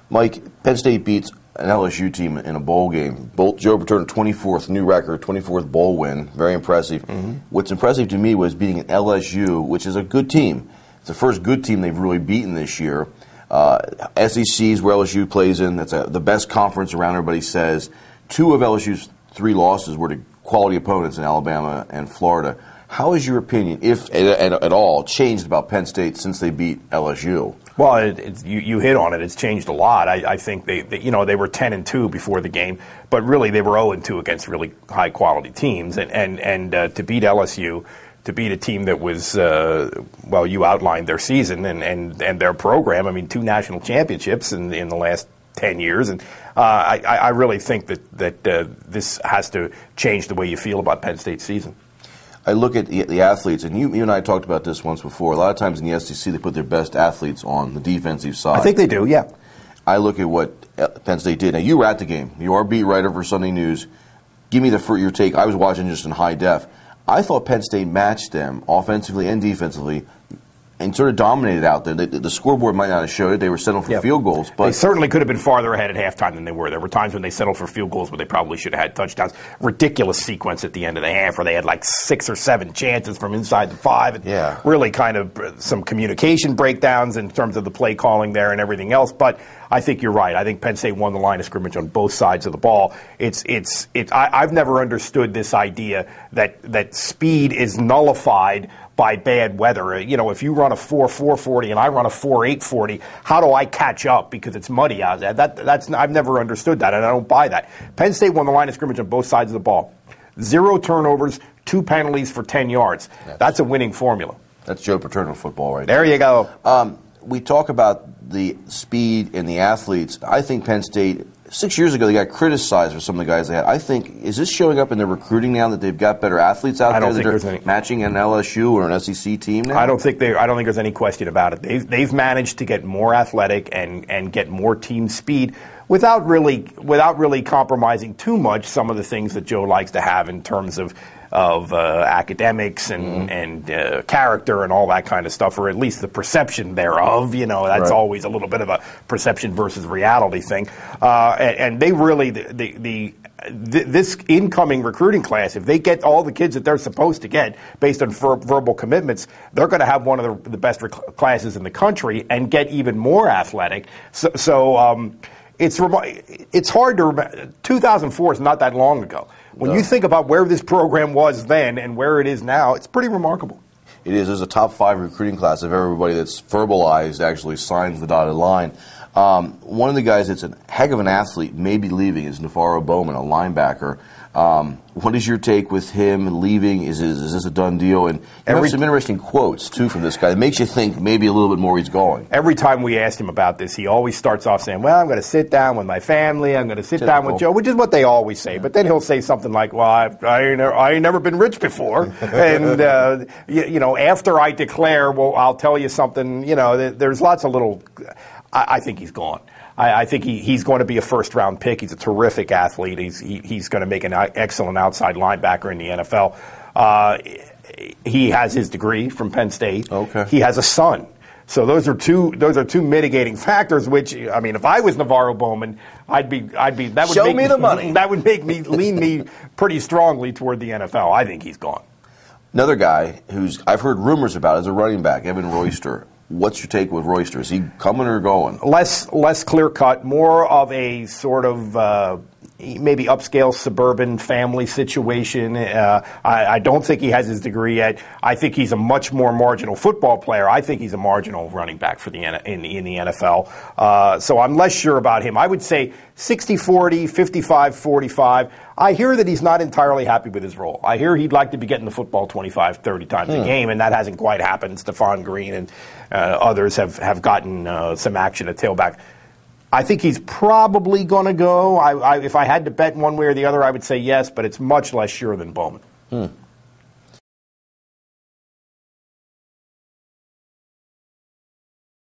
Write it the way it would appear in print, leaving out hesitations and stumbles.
Mike, Penn State beats an LSU team in a bowl game. Joe Paterno, 24th new record, 24th bowl win. Very impressive. What's impressive to me was beating an LSU, which is a good team. It's the first good team they've really beaten this year. SEC is where LSU plays in. That's the best conference around, everybody says. 2 of LSU's 3 losses were to quality opponents in Alabama and Florida. How has your opinion, if at all, changed about Penn State since they beat LSU? Well, you hit on it. It's changed a lot. I think they were 10-2 before the game, but really they were 0-2 against really high quality teams, and to beat LSU, to beat a team that was you outlined their season and their program. I mean, 2 national championships in the last 10 years, and I really think that this has to change the way you feel about Penn State's season. I look at the athletes, and you and I talked about this once before. A lot of times in the SEC, they put their best athletes on the defensive side. I think they do, yeah. I look at what Penn State did. Now, you were at the game. You are a beat writer for Sunday News. Give me your take. I was watching just in high def. I thought Penn State matched them offensively and defensively and sort of dominated out there. The scoreboard might not have showed it. They were settling for field goals. But they certainly could have been farther ahead at halftime than they were. There were times when they settled for field goals where they probably should have had touchdowns. Ridiculous sequence at the end of the half where they had like 6 or 7 chances from inside the 5. And really kind of some communication breakdowns in terms of the play calling there and everything else. But I think you're right. I think Penn State won the line of scrimmage on both sides of the ball. I've never understood this idea that speed is nullified by bad weather. You know, if you run a 4.40 and I run a 4.840, how do I catch up because it's muddy out there? I've never understood that, and I don't buy that. Penn State won the line of scrimmage on both sides of the ball. 0 turnovers, 2 penalties for 10 yards. That's a winning formula. That's Joe Paterno football right there. There you go. We talk about the speed and the athletes. I think Penn State, 6 years ago, they got criticized for some of the guys they had. I think, is this showing up in their recruiting now that they've got better athletes out there that are matching an LSU or an SEC team now? I don't think there's any question about it. They've managed to get more athletic and get more team speed without really compromising too much some of the things that Joe likes to have in terms of academics and character and all that kind of stuff, or at least the perception thereof. You know, that's always a little bit of a perception versus reality thing. And they really, this incoming recruiting class, if they get all the kids that they're supposed to get based on verbal commitments, they're going to have one of the best classes in the country and get even more athletic. So it's hard to remember. 2004 is not that long ago. When you think about where this program was then and where it is now, it's pretty remarkable. It is. There's a top 5 recruiting class of everybody that's verbalized actually signs the dotted line. One of the guys that's a heck of an athlete, maybe leaving, is Bowman, a linebacker. What is your take with him leaving? Is this a done deal? And there's some interesting quotes, too, from this guy. It makes you think maybe a little bit more he's going. Every time we ask him about this, he always starts off saying, well, I'm going to sit down with my family. I'm going to sit down with Joe, which is what they always say. But then he'll say something like, well, I ain't never been rich before. And, after I declare, well, I'll tell you something. You know, there's lots of little – I think he's gone. I think he's going to be a first-round pick. He's a terrific athlete. He's going to make an excellent outside linebacker in the NFL. He has his degree from Penn State. Okay. He has a son. So those are two mitigating factors. Which, I mean, if I was Navarro Bowman, I'd be that would show make me the money. That would make me lean me pretty strongly toward the NFL. I think he's gone. Another guy who's I've heard rumors about is a running back, Evan Royster. What's your take with Royster? Is he coming or going? Less clear-cut, more of a sort of maybe upscale suburban family situation. I don't think he has his degree yet. I think he's a much more marginal football player. I think he's a marginal running back for in the NFL. So I'm less sure about him. I would say 60-40, 55-45. I hear that he's not entirely happy with his role. I hear he'd like to be getting the football 25, 30 times a game, and that hasn't quite happened. Stephon Green and others have gotten some action at tailback. I think he's probably going to go. If I had to bet one way or the other, I would say yes, but it's much less sure than Bowman.